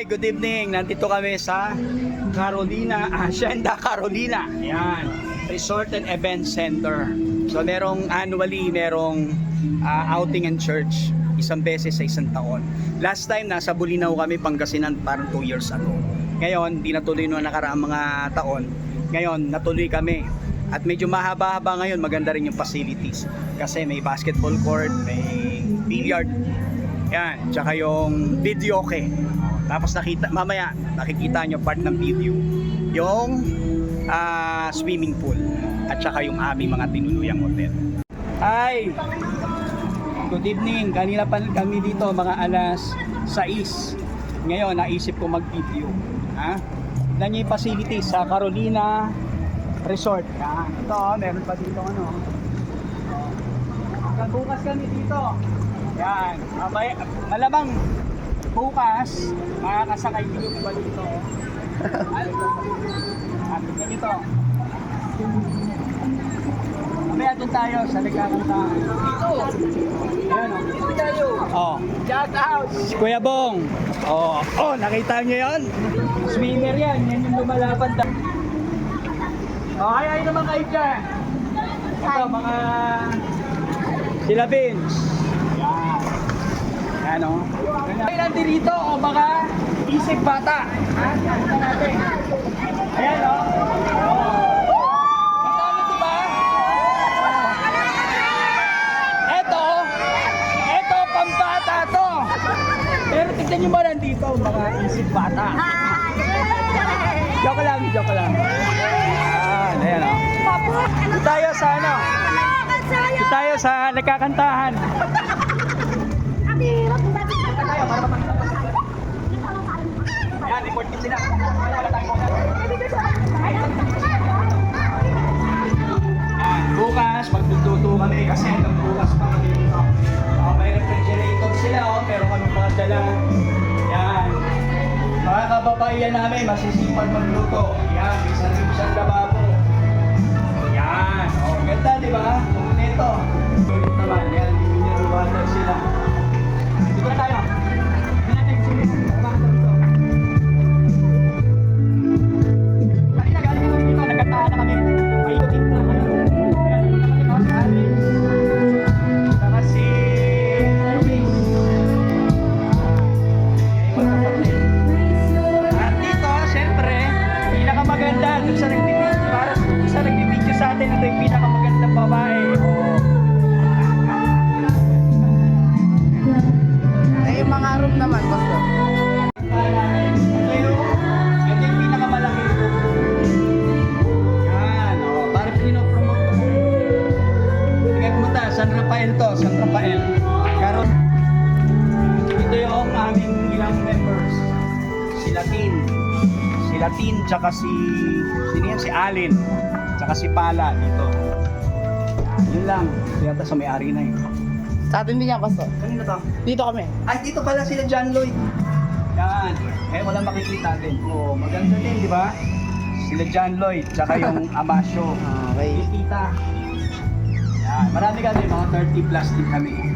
Hi, good evening. Nandito kami sa Carolina, Hacienda Carolina. Ayan, Resort and Event Center. So annually merong outing and church isang beses sa isang taon. Last time nasa Bulinaw kami, Pangasinan, parang 2 years ago. Ngayon, di natuloy nung nakaraang mga taon. Ngayon, natuloy kami. At medyo mahaba-haba ngayon, maganda rin yung facilities. Kasi may basketball court, may billiard, yan, tsaka yung video okay. Tapos mamaya nakikita nyo part ng video yung swimming pool at tsaka yung aming mga tinuluyang hotel. Hi! Good evening. Kanina pa kami dito mga alas 6. Ngayon naisip ko mag-video. Tignan nyo yung facilities sa Carolina Resort. Ito, meron pa dito ano. Hanggang bukas kami dito. Yan. Malamang bukas makakasakay dito ba dito. Tignan nyo to. Mamaya doon tayo sa nagkakantahan. Dito. Ayan o. Dito tayo. Oh. Shout out. Si Kuya Bong. Oh, nakita nyo yun? Swimmer yan. Yan yung lumalaban. Ay naman kayo dyan. Ito mga sila Vince. Yan. Yan o. Ay nandito dito o mga isip bata. Ito natin. Ayan o. Pero tignan nyo ba nandito mga isip bata? Joke lang. Ayan o. Dito tayo sa ano? Dito tayo sa nagkakantahan. Dito tayo para mapagkakita. Ayan, report din sila. Bukas, magtututo kami kasi hanggang bukas pa kami dito. May refrigerator sila pero kami mga dala. Yan. Mga kababayan namin, masisipag magluto. Yan, may sarili siyang lababo. Yan. Ganda, di ba? Kompleto. Sulit naman. Yan, mineral water sila. Dito na tayo. Dito natin sila. Kanina galing kami dito, nagkantahan na kami. Paikutin na kami. Saka si at dito, syempre, pinakamaganda dun sa nagbibideo, para sa nagbibideo sa atin, ito yung pinakamagandang babae. Yung mga room naman, basta. Ito yung pinakamalaki. Yan, parang pinopromote ko. Tingnan mo ta, San Rafael to, San Rafael. Karon, ito yung aming ilang members. Si Latin, tsaka si Alin, tsaka si Pala dito. Yun lang, yata sa may-ari na yun. Sa atin din yan, basta. Kanina to? Dito kami. Ay, dito pala sila John Lloyd. Yan. Walang makikita din. Maganda din, di ba? Sila John Lloyd, tsaka yung Amasyo. Okay. Yung tita. Yan. Marami kami, mga 30 plus din kami.